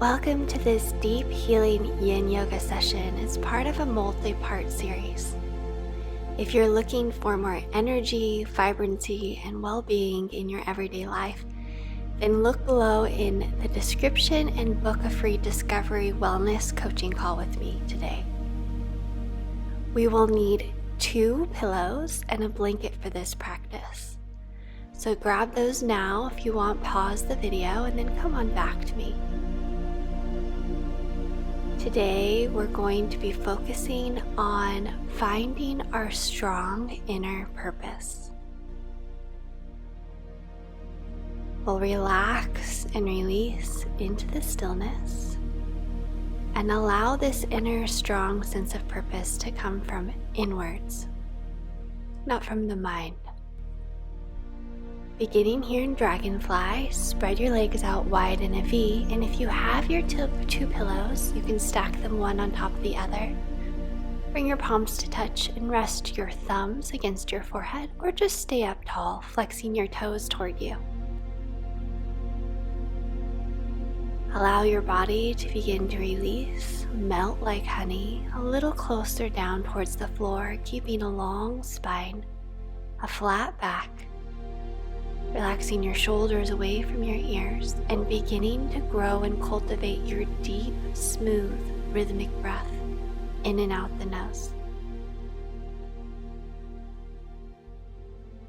Welcome to this deep healing yin yoga session as part of a multi-part series. If you're looking for more energy, vibrancy, and well-being in your everyday life, then look below in the description and book a free discovery wellness coaching call with me today. We will need 2 pillows and a blanket for this practice. So grab those now. If you want, pause the video and then come on back to me. Today, we're going to be focusing on finding our strong inner purpose. We'll relax and release into the stillness and allow this inner strong sense of purpose to come from inwards, not from the mind. Beginning here in Dragonfly, spread your legs out wide in a V, and if you have your 2 pillows, you can stack them one on top of the other. Bring your palms to touch and rest your thumbs against your forehead, or just stay up tall, flexing your toes toward you. Allow your body to begin to release, melt like honey, a little closer down towards the floor, keeping a long spine, a flat back, relaxing your shoulders away from your ears and beginning to grow and cultivate your deep, smooth, rhythmic breath in and out the nose.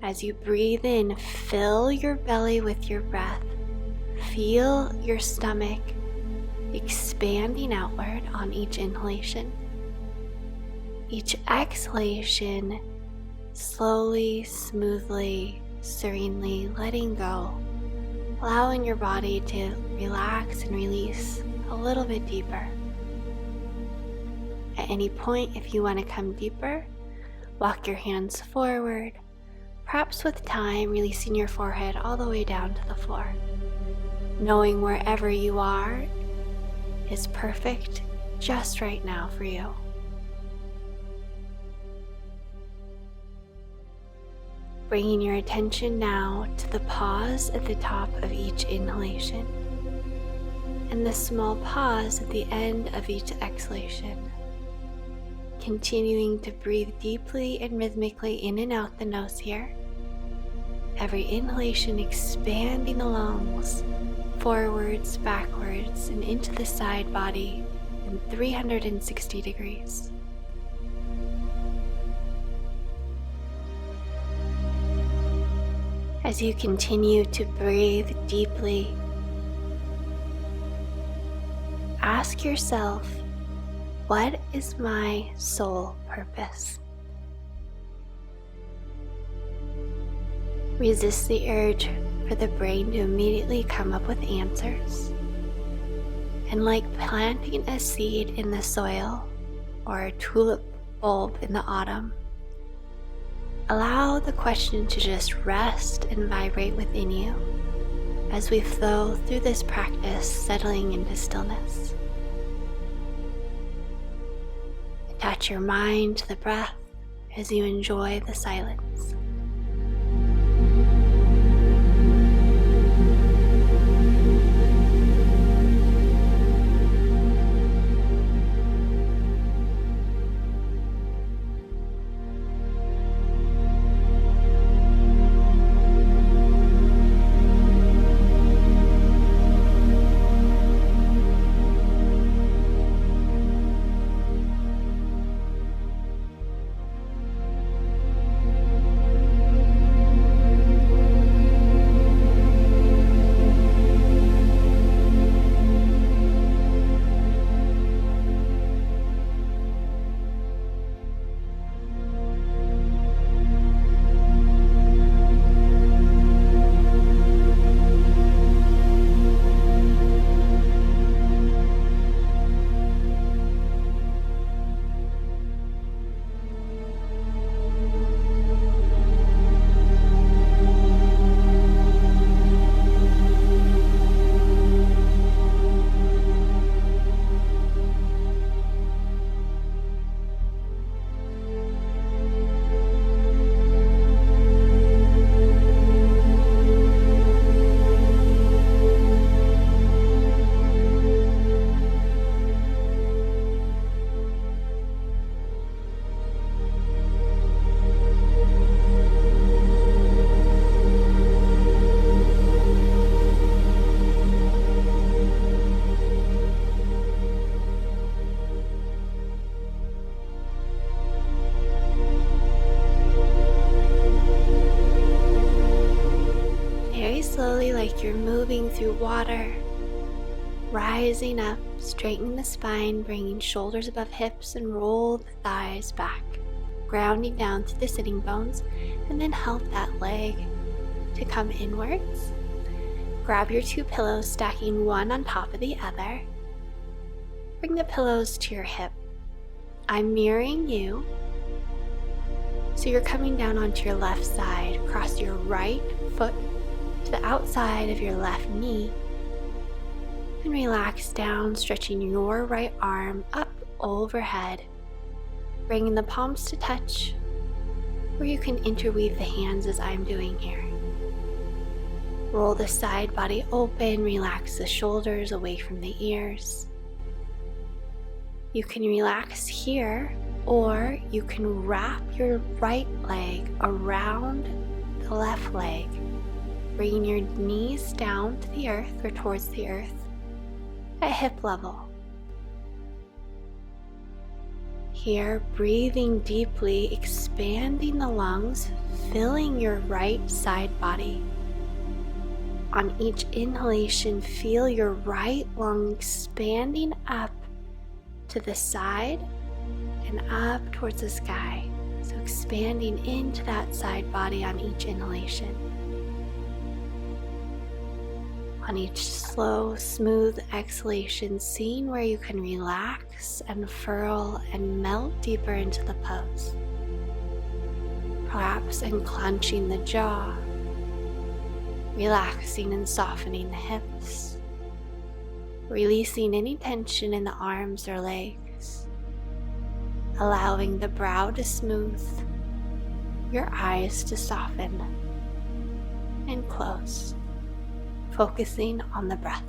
As you breathe in, fill your belly with your breath. Feel your stomach expanding outward on each inhalation. Each exhalation, slowly, smoothly, serenely letting go, allowing your body to relax and release a little bit deeper. At any point, if you want to come deeper, walk your hands forward, perhaps with time releasing your forehead all the way down to the floor, knowing wherever you are is perfect just right now for you. Bringing your attention now to the pause at the top of each inhalation and the small pause at the end of each exhalation. Continuing to breathe deeply and rhythmically in and out the nose here. Every inhalation expanding the lungs, forwards, backwards, and into the side body in 360 degrees. As you continue to breathe deeply, ask yourself, what is my soul purpose? Resist the urge for the brain to immediately come up with answers. And like planting a seed in the soil or a tulip bulb in the autumn, allow the question to just rest and vibrate within you as we flow through this practice, settling into stillness. Attach your mind to the breath as you enjoy the silence. through water, rising up, straightening the spine, bringing shoulders above hips, and roll the thighs back, grounding down to the sitting bones, and then help that leg to come inwards. Grab your two pillows, stacking one on top of the other. Bring the pillows to your hip. I'm mirroring you. So you're coming down onto your left side, cross your right foot to the outside of your left knee, and relax down, stretching your right arm up overhead, bringing the palms to touch, or you can interweave the hands as I'm doing here. Roll the side body open, relax the shoulders away from the ears. You can relax here, or you can wrap your right leg around the left leg, bringing your knees down to the earth or towards the earth at hip level. Here, breathing deeply, expanding the lungs, filling your right side body. On each inhalation, feel your right lung expanding up to the side and up towards the sky. So expanding into that side body on each inhalation. On each slow, smooth exhalation, seeing where you can relax and furl and melt deeper into the pose. Perhaps unclenching the jaw, relaxing and softening the hips, releasing any tension in the arms or legs, allowing the brow to smooth, your eyes to soften and close, focusing on the breath.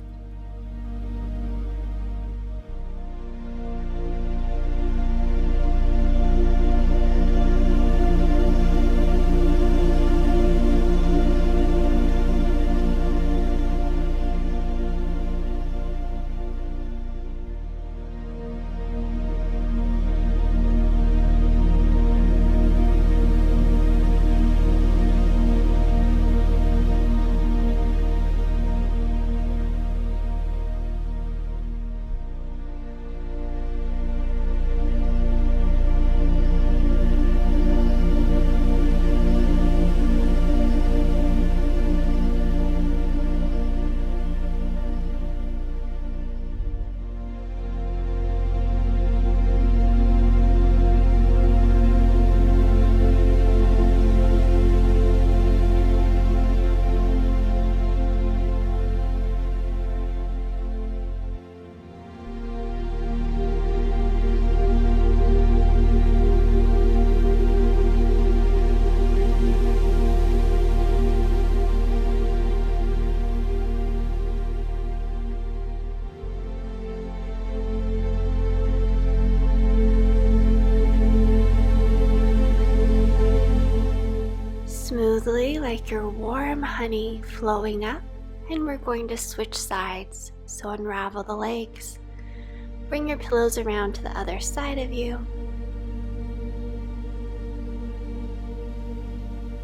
Smoothly, like your warm honey flowing up, and we're going to switch sides. So unravel the legs, bring your pillows around to the other side of you,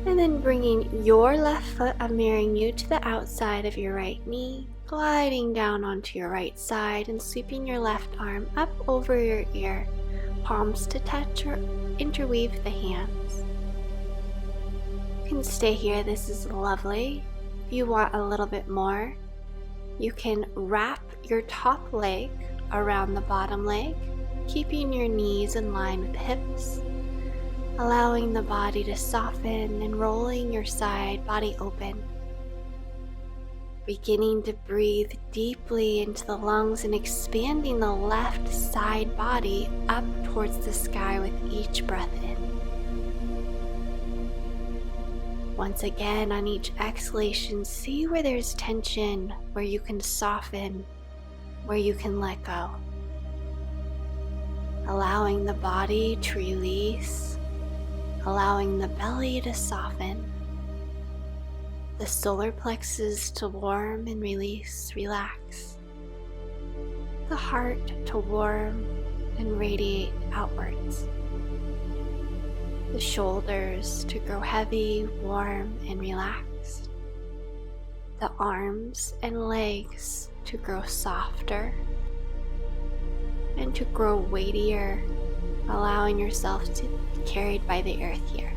and then bringing your left foot, I'm mirroring you, to the outside of your right knee, gliding down onto your right side and sweeping your left arm up over your ear, palms to touch or interweave the hands. You can stay here, this is lovely. If you want a little bit more, you can wrap your top leg around the bottom leg, keeping your knees in line with the hips, allowing the body to soften and rolling your side body open. Beginning to breathe deeply into the lungs and expanding the left side body up towards the sky with each breath in. Once again, on each exhalation, see where there's tension, where you can soften, where you can let go. Allowing the body to release, allowing the belly to soften, the solar plexus to warm and release, relax, the heart to warm and radiate outwards, the shoulders to grow heavy, warm, and relaxed, the arms and legs to grow softer and to grow weightier, allowing yourself to be carried by the earth here.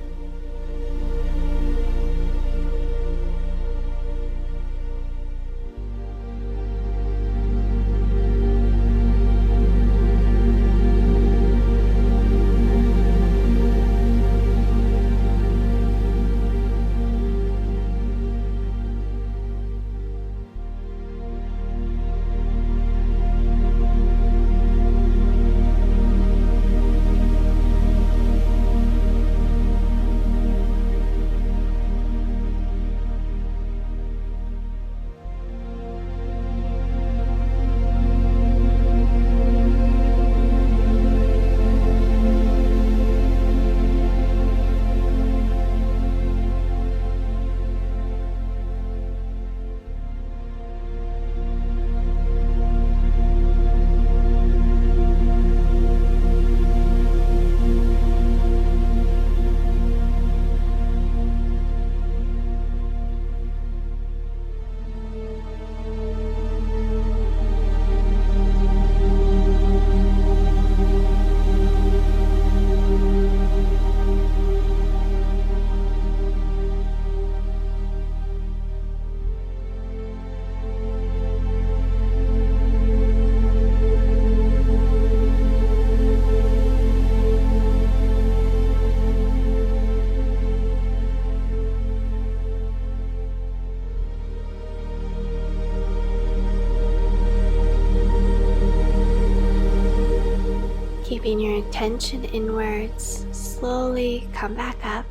Keeping your attention inwards, slowly come back up.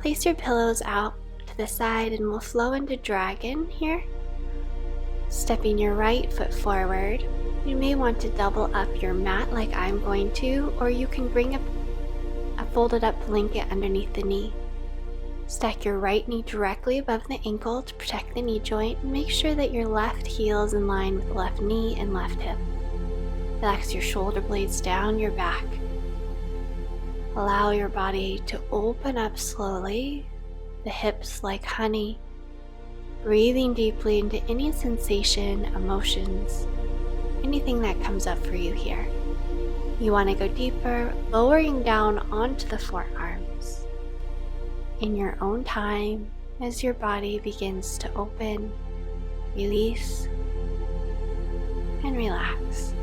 Place your pillows out to the side and we'll flow into dragon here. Stepping your right foot forward. You may want to double up your mat like I'm going to, or you can bring a folded up blanket underneath the knee. Stack your right knee directly above the ankle to protect the knee joint and make sure that your left heel is in line with the left knee and left hip. Relax your shoulder blades down your back. Allow your body to open up slowly, the hips like honey, breathing deeply into any sensation, emotions, anything that comes up for you here. You want to go deeper, lowering down onto the forearms. In your own time, as your body begins to open, release, and relax.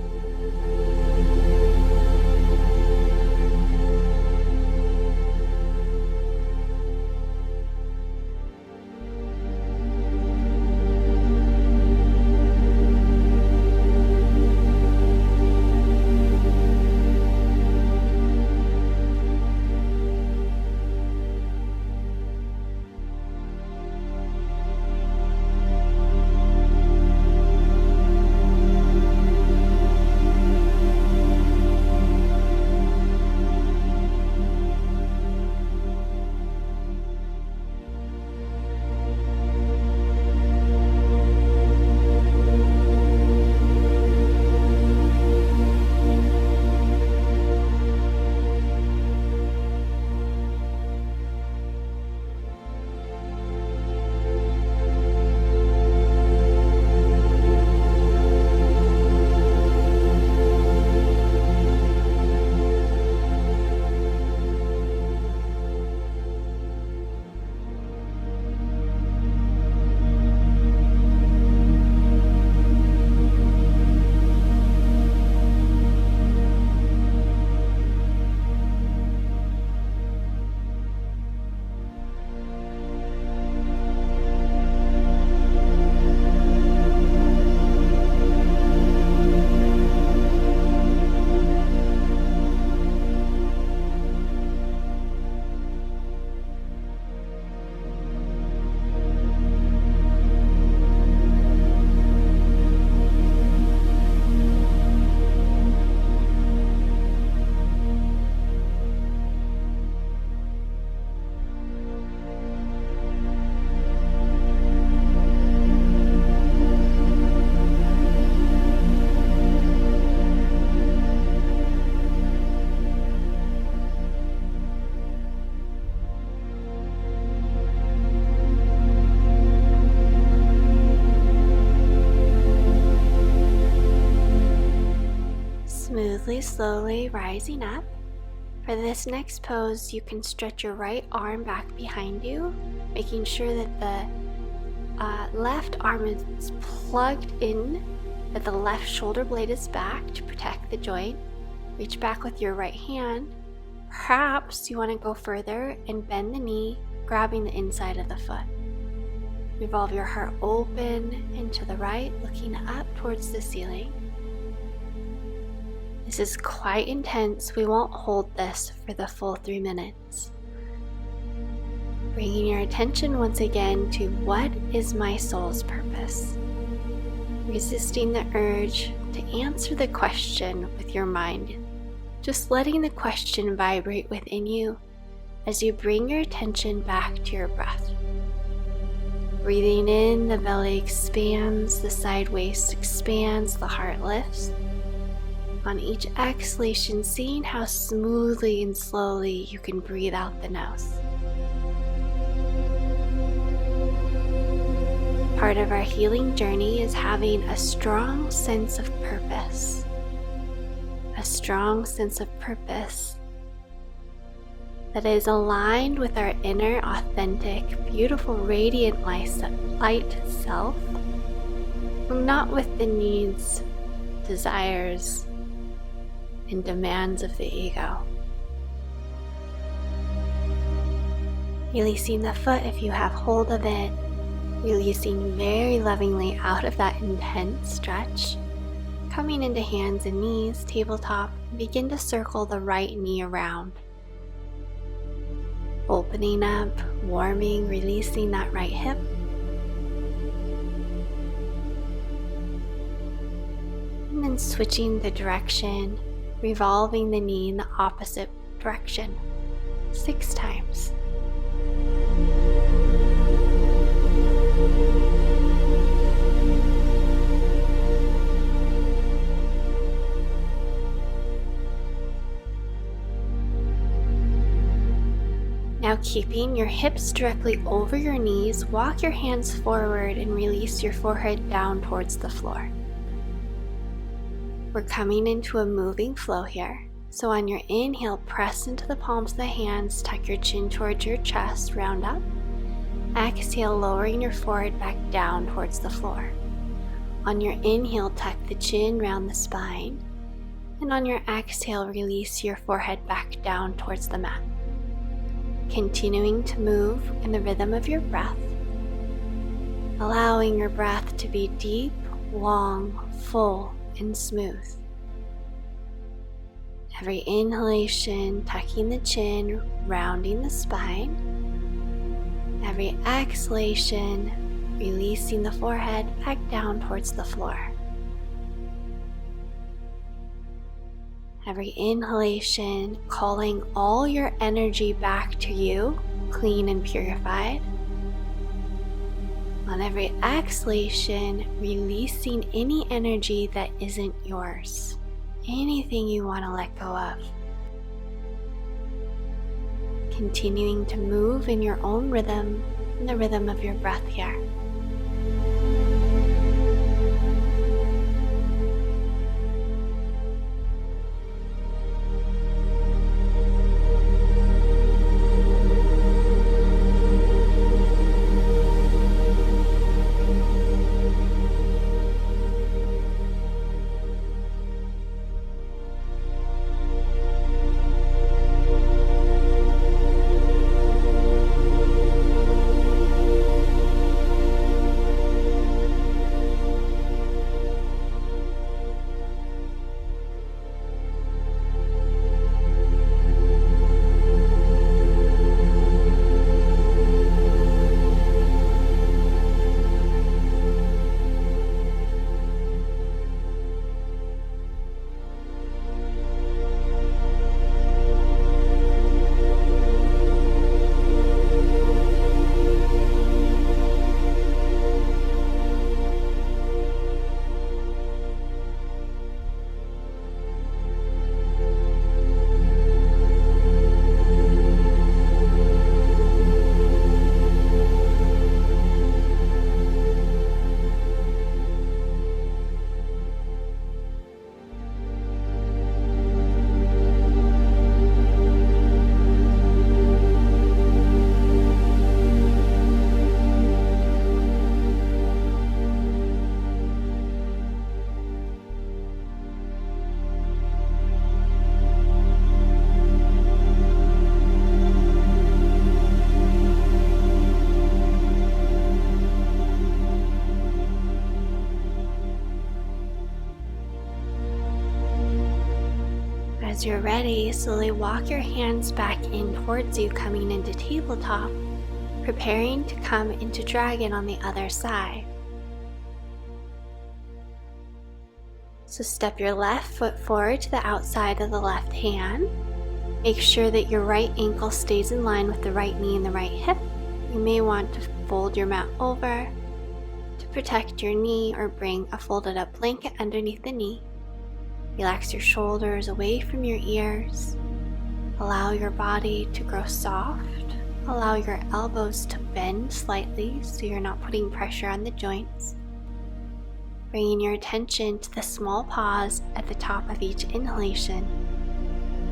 smoothly, slowly rising up. For this next pose, you can stretch your right arm back behind you, making sure that the left arm is plugged in, that the left shoulder blade is back to protect the joint. Reach back with your right hand. Perhaps you want to go further and bend the knee, grabbing the inside of the foot. Revolve your heart open and to the right, looking up towards the ceiling. This is quite intense. We won't hold this for the full 3 minutes. Bringing your attention once again to what is my soul's purpose? Resisting the urge to answer the question with your mind. Just letting the question vibrate within you as you bring your attention back to your breath. Breathing in, the belly expands, the side waist expands, the heart lifts. On each exhalation, seeing how smoothly and slowly you can breathe out the nose. Part of our healing journey is having a strong sense of purpose. A strong sense of purpose that is aligned with our inner, authentic, beautiful, radiant light self, not with the needs, desires, and demands of the ego. Releasing the foot if you have hold of it, releasing very lovingly out of that intense stretch, coming into hands and knees, tabletop, begin to circle the right knee around. Opening up, warming, releasing that right hip. And then switching the direction, revolving the knee in the opposite direction 6 times. Now keeping your hips directly over your knees, walk your hands forward and release your forehead down towards the floor. We're coming into a moving flow here. So on your inhale, press into the palms of the hands, tuck your chin towards your chest, round up. Exhale, lowering your forehead back down towards the floor. On your inhale, tuck the chin, round the spine. And on your exhale, release your forehead back down towards the mat. Continuing to move in the rhythm of your breath, allowing your breath to be deep, long, full, and smooth. Every inhalation, tucking the chin, rounding the spine. Every exhalation, releasing the forehead back down towards the floor. Every inhalation, calling all your energy back to you, clean and purified. On every exhalation, releasing any energy that isn't yours, anything you want to let go of. Continuing to move in your own rhythm, in the rhythm of your breath here. As you're ready, slowly walk your hands back in towards you, coming into tabletop, preparing to come into dragon on the other side. So step your left foot forward to the outside of the left hand. Make sure that your right ankle stays in line with the right knee and the right hip. You may want to fold your mat over to protect your knee or bring a folded up blanket underneath the knee. Relax your shoulders away from your ears. Allow your body to grow soft. Allow your elbows to bend slightly so you're not putting pressure on the joints. Bringing your attention to the small pause at the top of each inhalation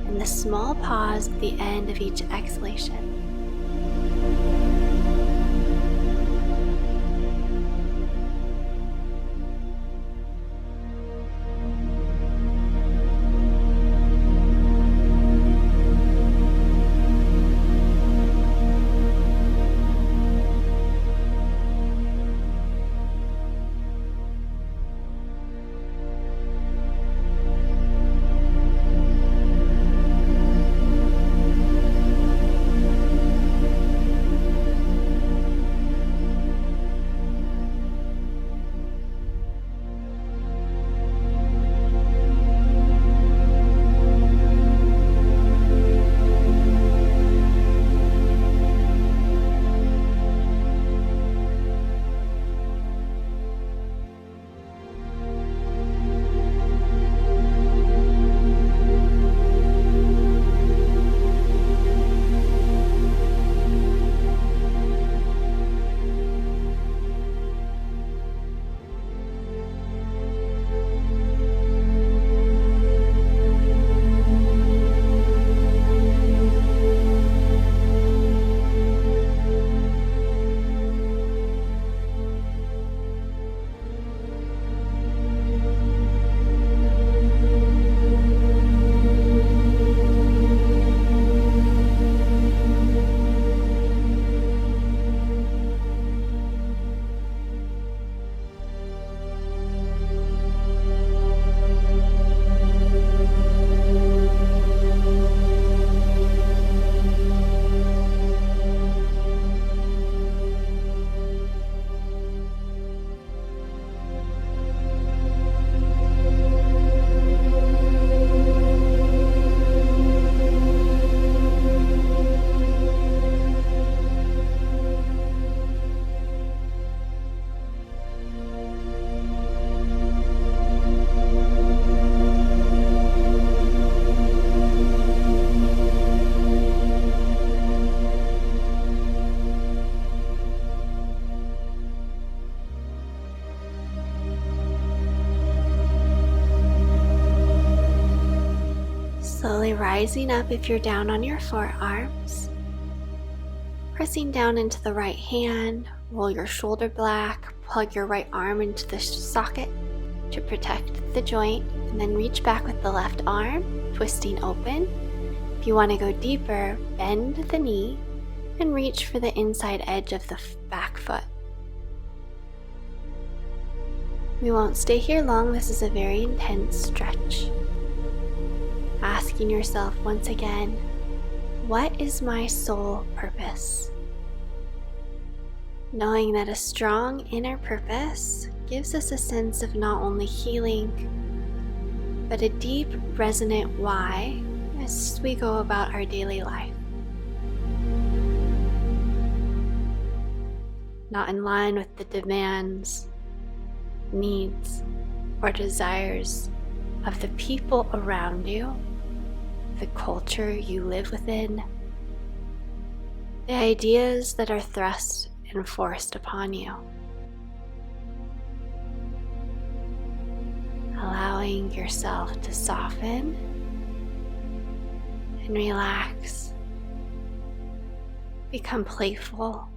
and the small pause at the end of each exhalation. Slowly rising up if you're down on your forearms. Pressing down into the right hand, roll your shoulder back, plug your right arm into the socket to protect the joint, and then reach back with the left arm, twisting open. If you want to go deeper, bend the knee and reach for the inside edge of the back foot. We won't stay here long. This is a very intense stretch. Asking yourself once again, what is my soul purpose? Knowing that a strong inner purpose gives us a sense of not only healing, but a deep, resonant why as we go about our daily life. Not in line with the demands, needs, or desires of the people around you, the culture you live within, the ideas that are thrust and forced upon you. Allowing yourself to soften and relax, become playful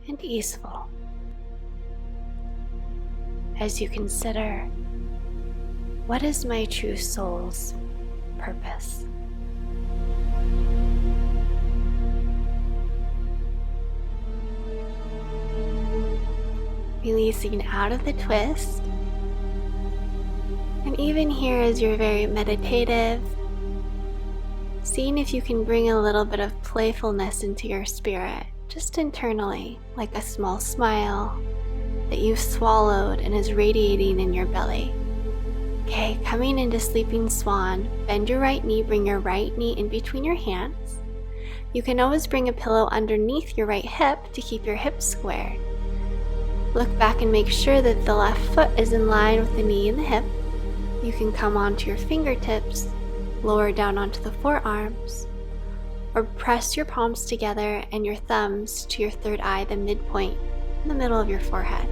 and easeful as you consider, what is my true soul's purpose? Releasing out of the twist and even here as you're very meditative, seeing if you can bring a little bit of playfulness into your spirit, just internally, like a small smile that you've swallowed and is radiating in your belly. Okay, coming into sleeping swan, bend your right knee, bring your right knee in between your hands. You can always bring a pillow underneath your right hip to keep your hips squared. Look back and make sure that the left foot is in line with the knee and the hip. You can come onto your fingertips, lower down onto the forearms, or press your palms together and your thumbs to your third eye, the midpoint, in the middle of your forehead.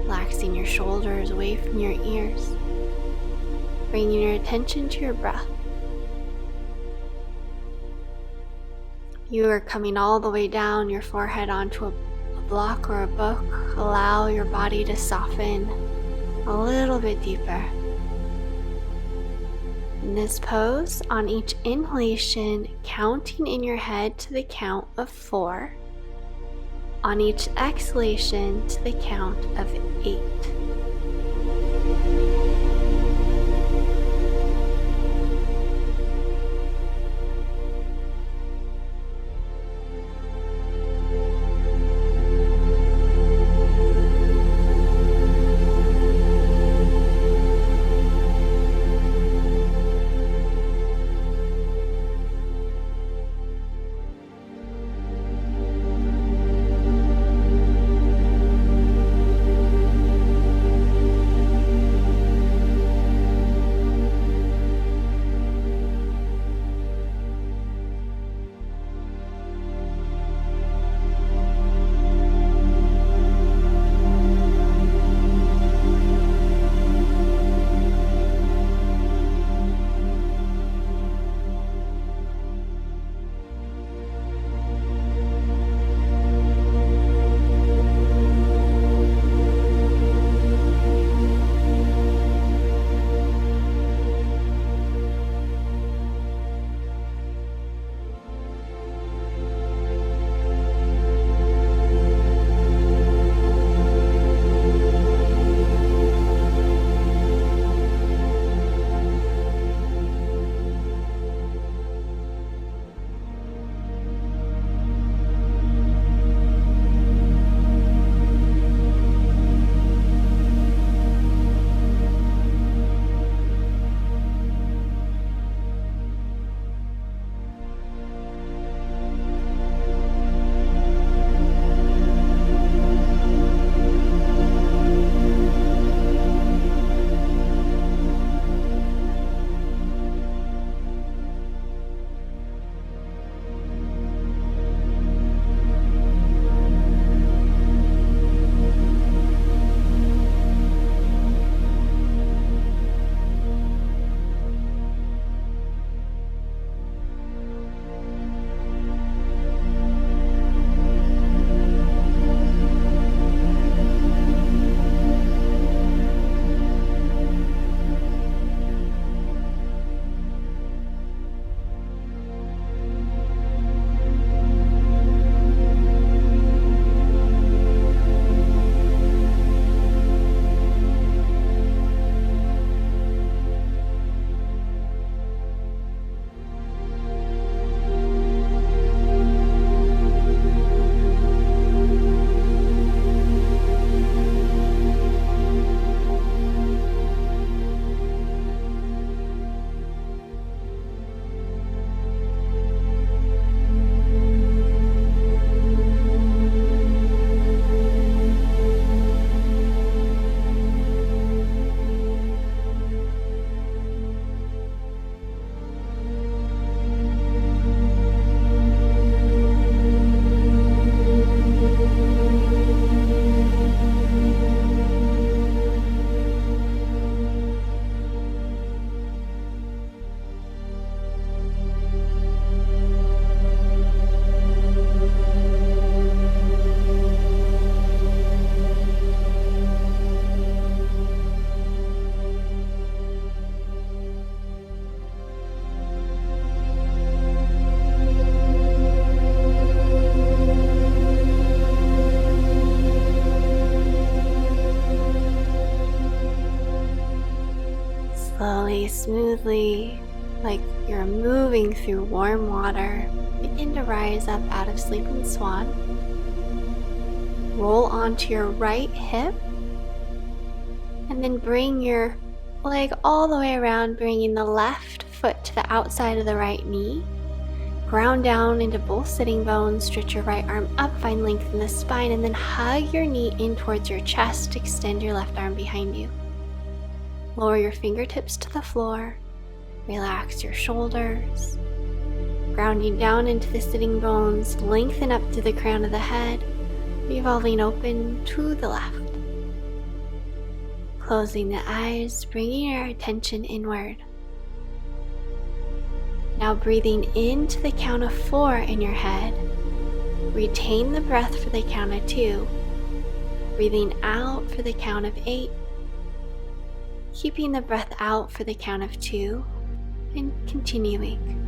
Relaxing your shoulders away from your ears, bringing your attention to your breath. You are coming all the way down your forehead onto a block or a book. Allow your body to soften a little bit deeper. In this pose, on each inhalation, counting in your head to the count of 4. On each exhalation to the count of 8. Slowly, smoothly, like you're moving through warm water, begin to rise up out of sleeping swan. Roll onto your right hip and then bring your leg all the way around, bringing the left foot to the outside of the right knee. Ground down into both sitting bones, stretch your right arm up, find length in the spine, and then hug your knee in towards your chest. Extend your left arm behind you. Lower your fingertips to the floor. Relax your shoulders. Grounding down into the sitting bones, lengthen up to the crown of the head, revolving open to the left. Closing the eyes, bringing your attention inward. Now breathing into the count of 4 in your head. Retain the breath for the count of 2. Breathing out for the count of 8. Keeping the breath out for the count of 2 and continuing.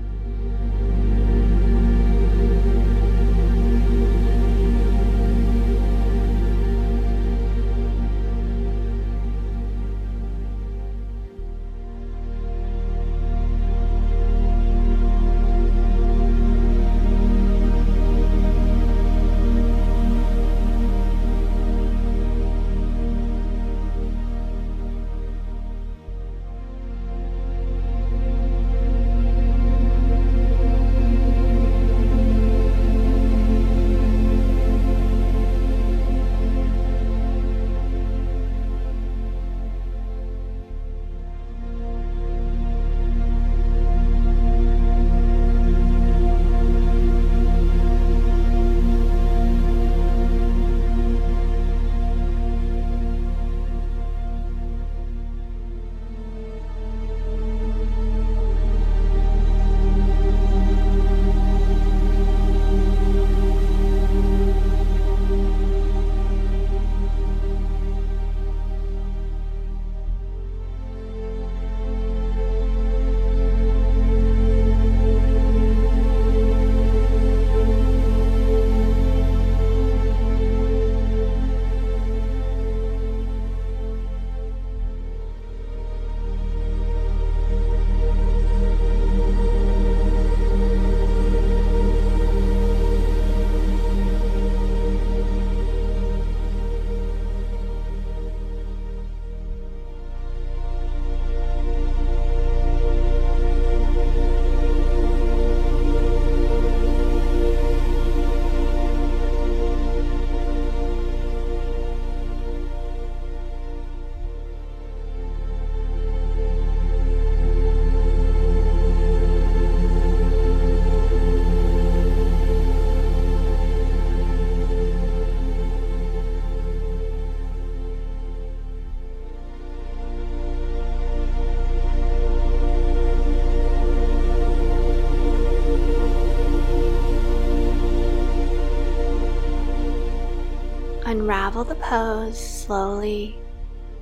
Unravel the pose slowly,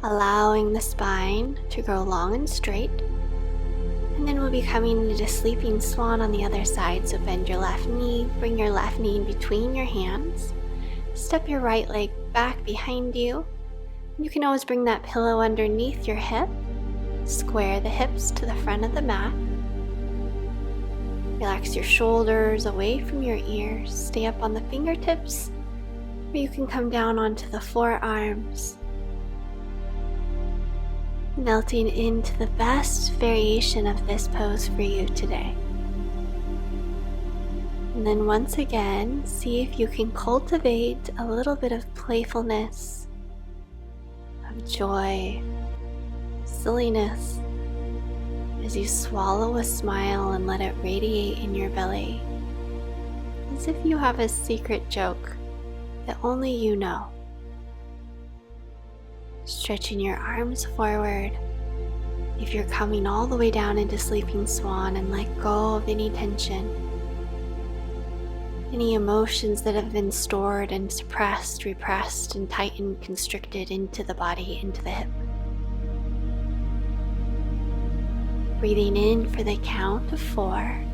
allowing the spine to grow long and straight. And then we'll be coming into sleeping swan on the other side. So bend your left knee, bring your left knee in between your hands. Step your right leg back behind you. You can always bring that pillow underneath your hip. Square the hips to the front of the mat. Relax your shoulders away from your ears. Stay up on the fingertips, or you can come down onto the forearms. Melting into the best variation of this pose for you today. And then once again, see if you can cultivate a little bit of playfulness, of joy, silliness, as you swallow a smile and let it radiate in your belly, as if you have a secret joke that only you know. Stretching your arms forward. If you're coming all the way down into sleeping swan, and let go of any tension, any emotions that have been stored and suppressed, repressed, and tightened, constricted into the body, into the hip. Breathing in for the count of 4,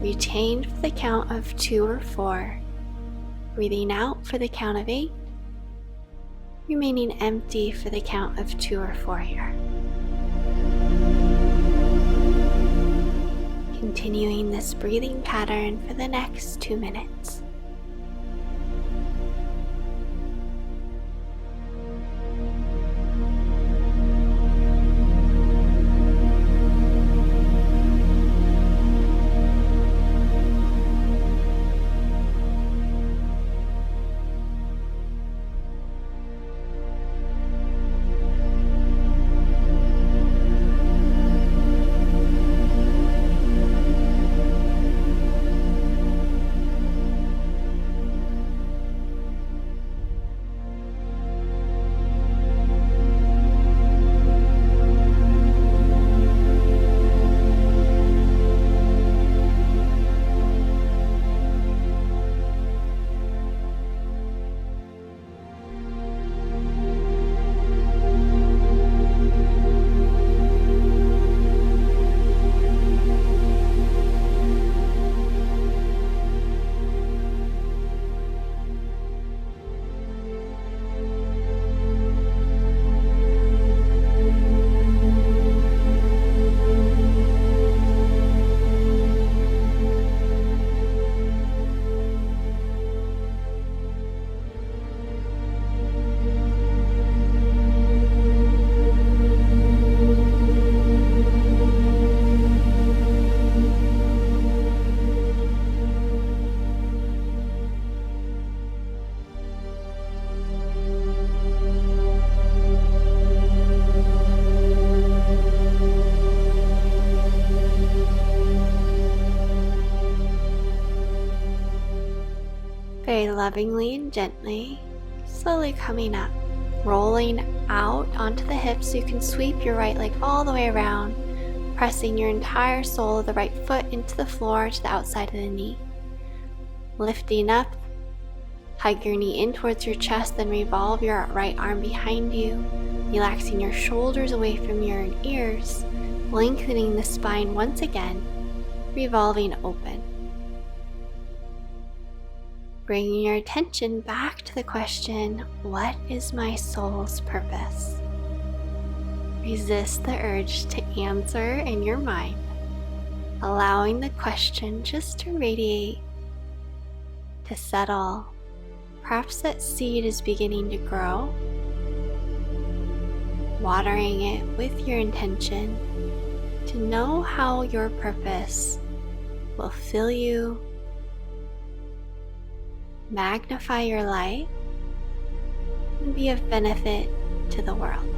retain for the count of 2 or 4, breathing out for the count of 8, remaining empty for the count of 2 or 4 here. breathing pattern for the next 2 minutes. Very lovingly and gently, slowly coming up, rolling out onto the hips so you can sweep your right leg all the way around, pressing your entire sole of the right foot into the floor to the outside of the knee. Lifting up, hug your knee in towards your chest, then revolve your right arm behind you, relaxing your shoulders away from your ears, lengthening the spine once again, revolving open. Bringing your attention back to the question, what is my soul's purpose? Resist the urge to answer in your mind, allowing the question just to radiate, to settle. Perhaps that seed is beginning to grow, watering it with your intention to know how your purpose will fill you, magnify your life, and be of benefit to the world.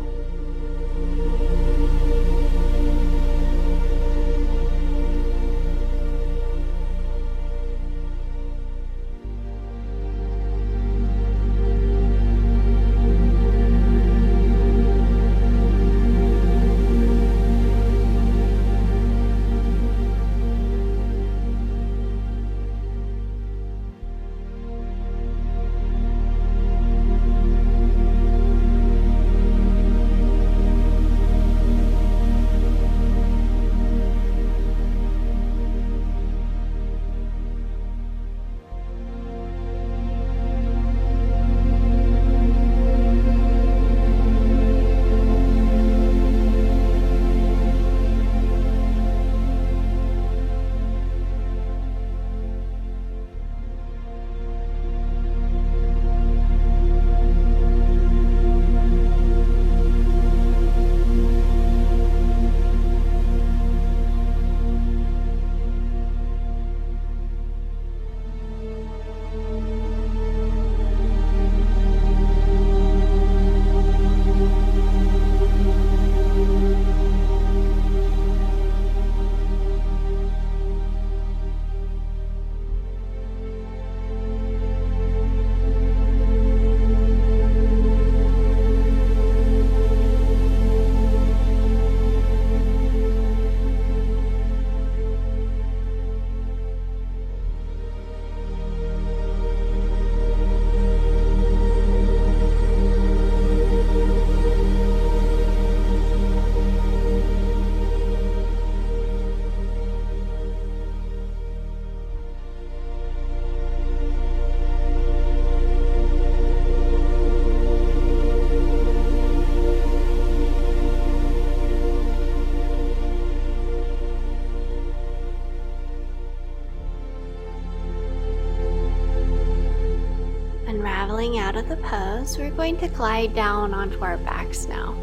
of the pose, we're going to glide down onto our backs now.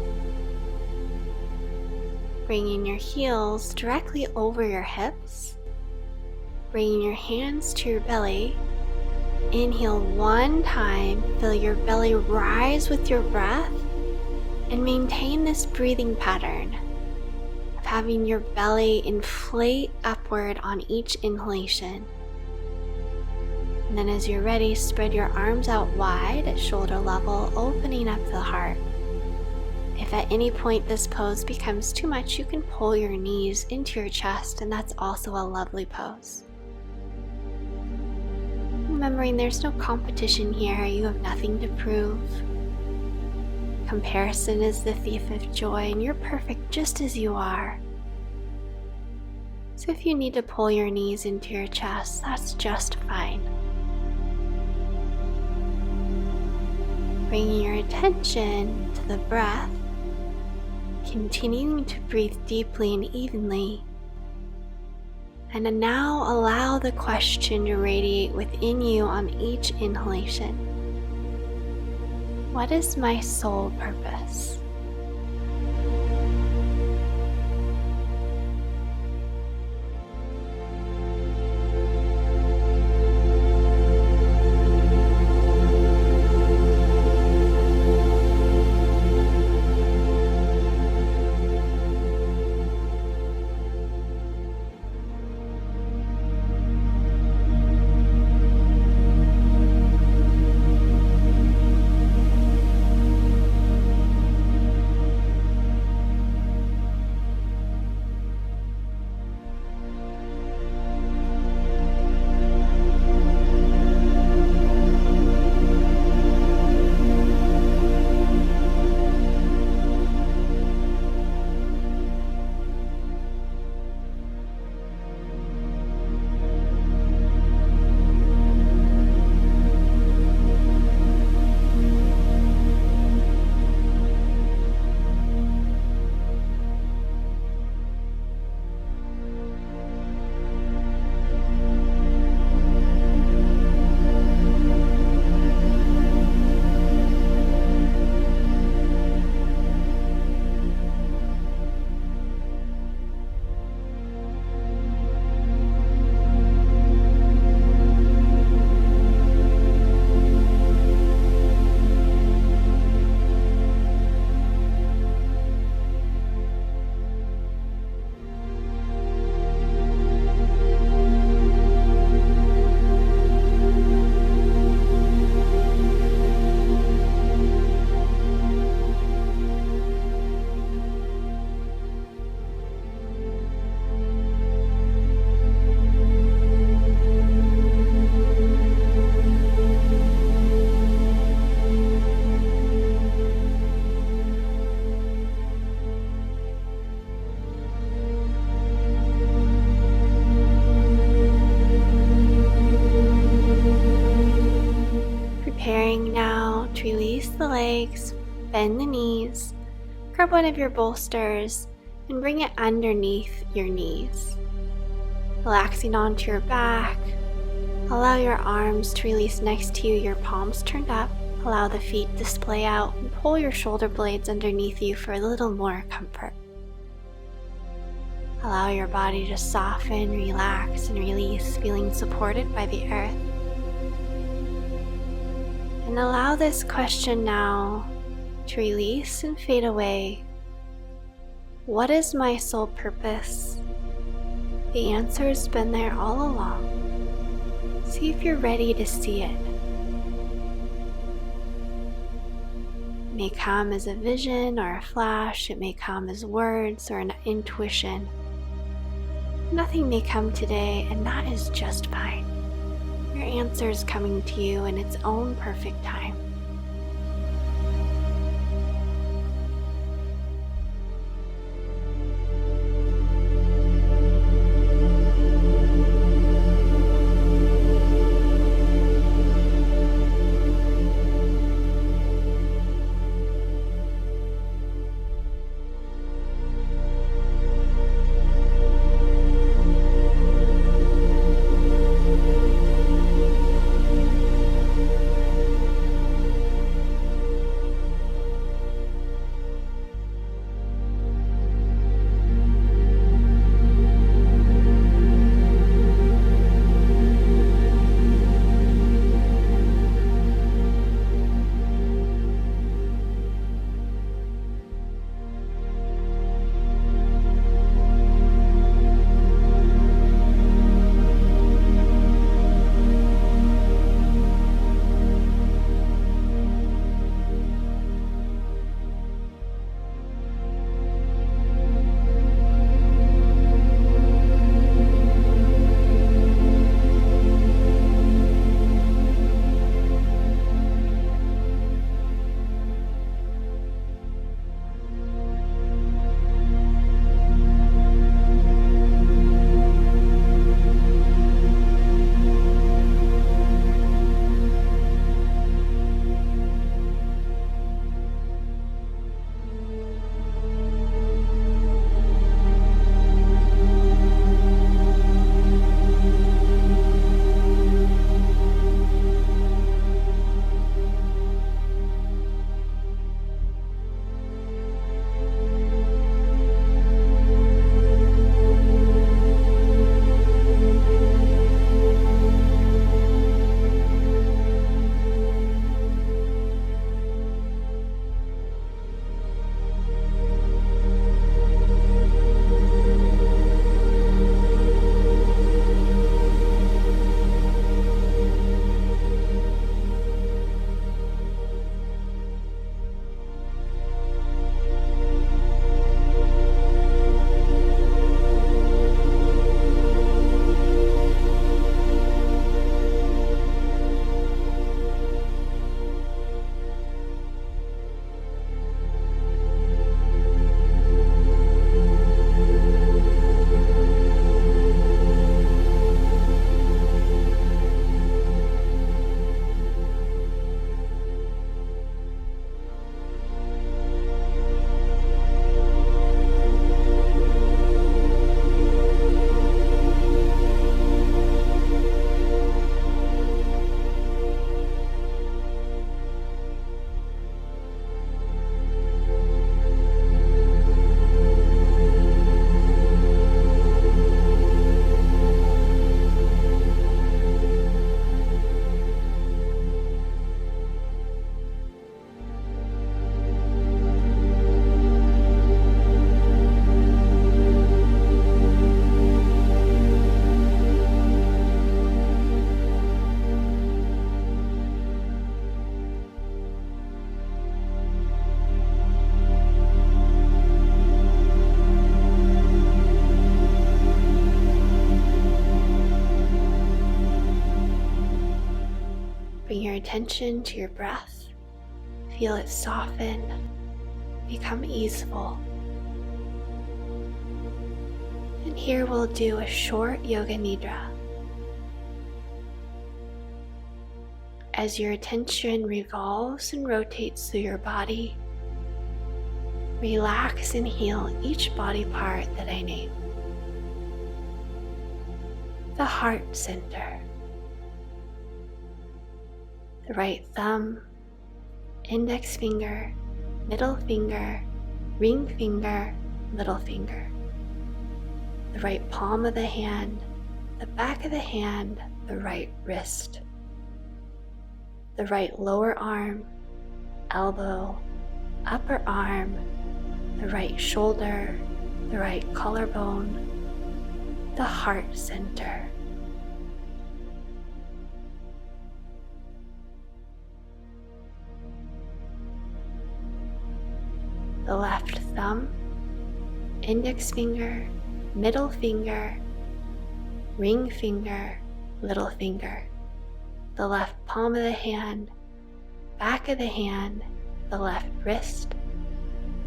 Bringing your heels directly over your hips. Bringing your hands to your belly. Inhale one time, feel your belly rise with your breath, and maintain this breathing pattern of having your belly inflate upward on each inhalation. And then as you're ready, spread your arms out wide at shoulder level, opening up the heart. If at any point this pose becomes too much, you can pull your knees into your chest, and that's also a lovely pose. Remembering there's no competition here, you have nothing to prove. Comparison is the thief of joy, and you're perfect just as you are. So if you need to pull your knees into your chest, that's just fine. Bringing your attention to the breath, continuing to breathe deeply and evenly. And then now allow the question to radiate within you on each inhalation. What is my soul purpose? the legs, bend the knees, grab one of your bolsters, and bring it underneath your knees. Relaxing onto your back, allow your arms to release next to you, your palms turned up. Allow the feet to splay out and pull your shoulder blades underneath you for a little more comfort. Allow your body to soften, relax, and release, feeling supported by the earth. And allow this question now to release and fade away. What is my soul purpose? The answer has been there all along. See if you're ready to see it. It may come as a vision or a flash. It may come as words or an intuition. Nothing may come today, and that is just fine. Your answer is coming to you in its own perfect time. attention to your breath. Feel it soften, become easeful. And here we'll do a short yoga nidra. As your attention revolves and rotates through your body, relax and heal each body part that I name. The heart center, the right thumb, index finger, middle finger, ring finger, little finger, the right palm of the hand, the back of the hand, the right wrist, the right lower arm, elbow, upper arm, the right shoulder, the right collarbone, the heart center. The left thumb, index finger, middle finger, ring finger, little finger, the left palm of the hand, back of the hand, the left wrist,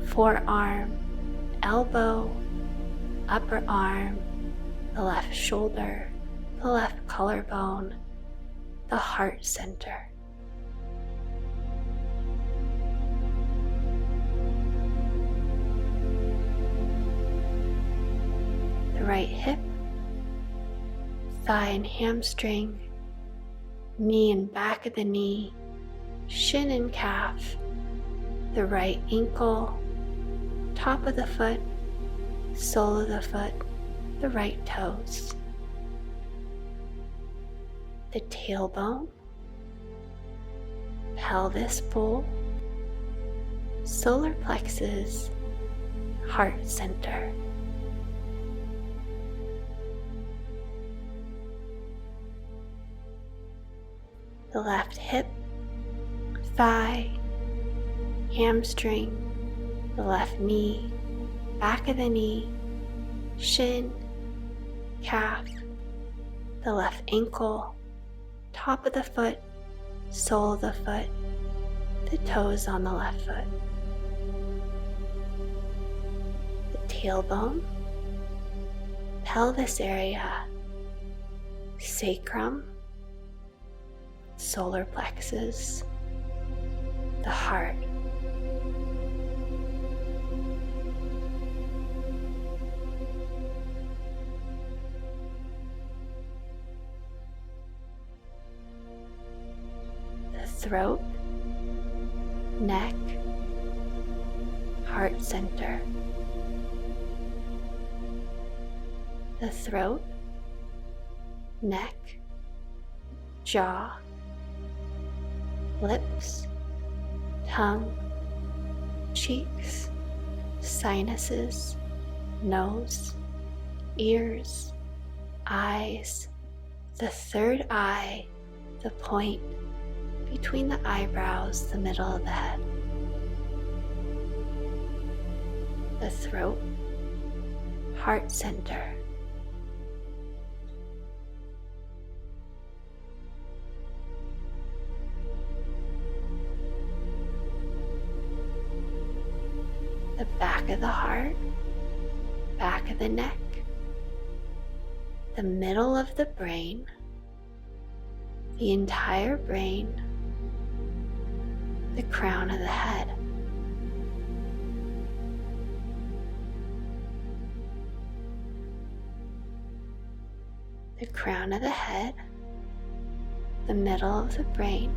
forearm, elbow, upper arm, the left shoulder, the left collarbone, the heart center. The right hip, thigh and hamstring, knee and back of the knee, shin and calf, the right ankle, top of the foot, sole of the foot, the right toes, the tailbone, pelvis bowl, solar plexus, heart center. The left hip, thigh, hamstring, the left knee, back of the knee, shin, calf, the left ankle, top of the foot, sole of the foot, the toes on the left foot. The tailbone, pelvis area, sacrum, solar plexus, the heart. The throat, neck, heart center. The throat, neck, jaw, lips, tongue, cheeks, sinuses, nose, ears, eyes, the third eye, the point between the eyebrows, the middle of the head. The throat, heart center. The back of the heart, back of the neck, the middle of the brain, the entire brain, the crown of the head. The crown of the head, the middle of the brain,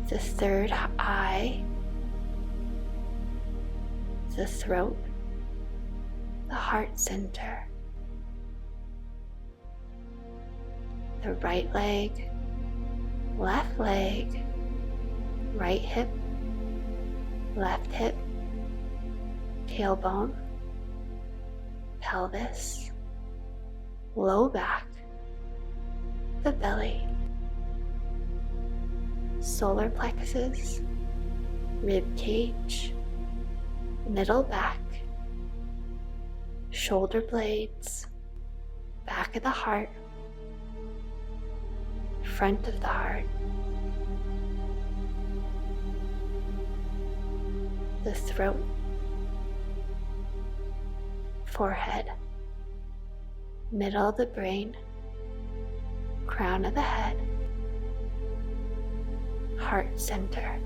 the third eye, the throat, the heart center, the right leg, left leg, right hip, left hip, tailbone, pelvis, low back, the belly, solar plexus, rib cage, middle back, shoulder blades, back of the heart, front of the heart, the throat, forehead, middle of the brain, crown of the head, heart center.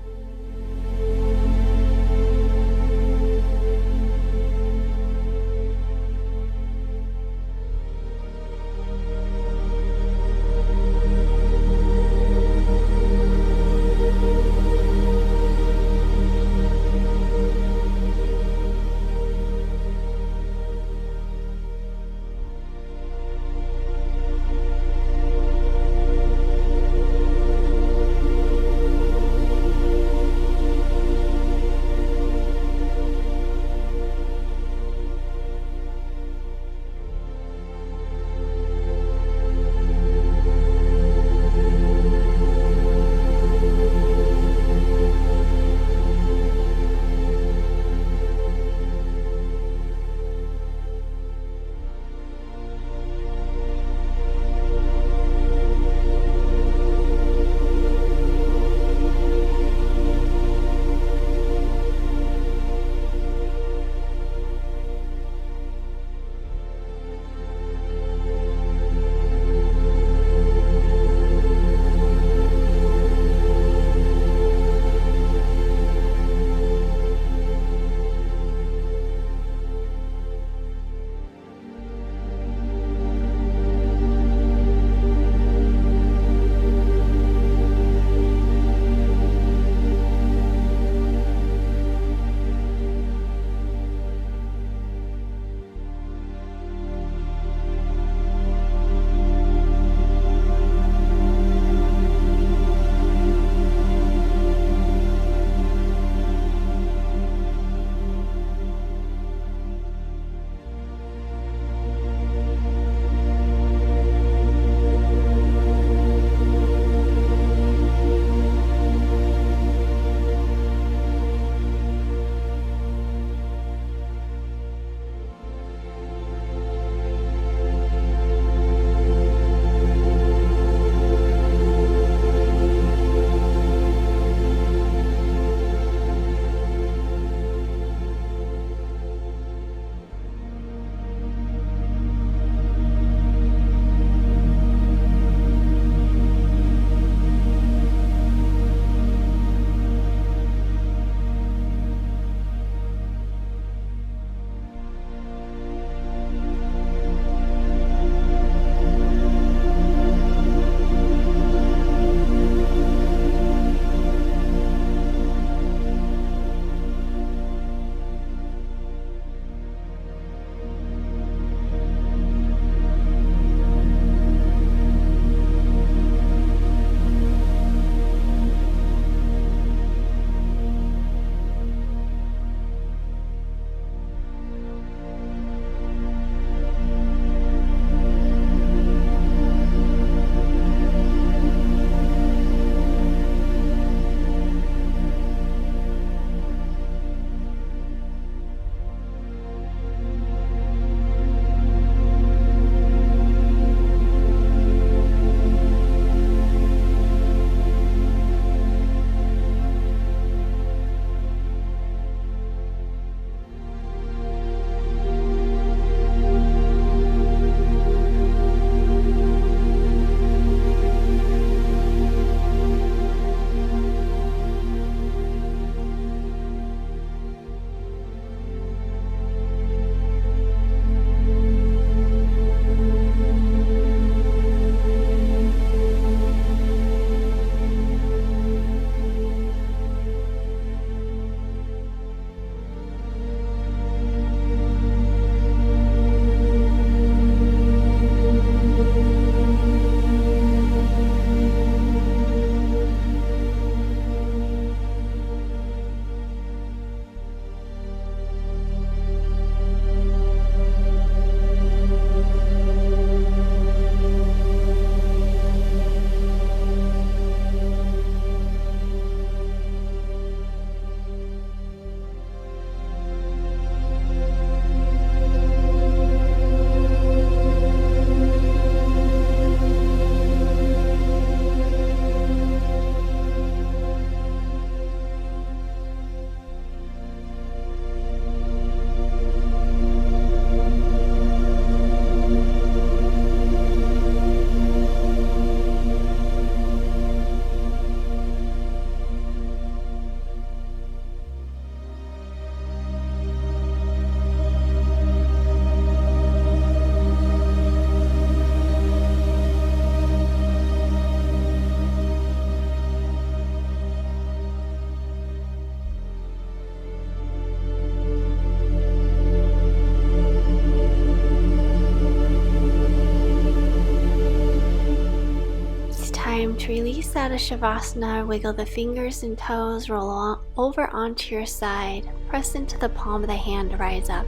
time to release out of Savasana. Wiggle the fingers and toes, roll over onto your side, press into the palm of the hand to rise up.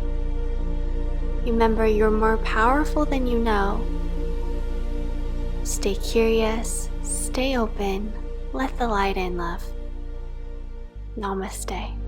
Remember, you're more powerful than you know. Stay curious, stay open, let the light in, love. Namaste.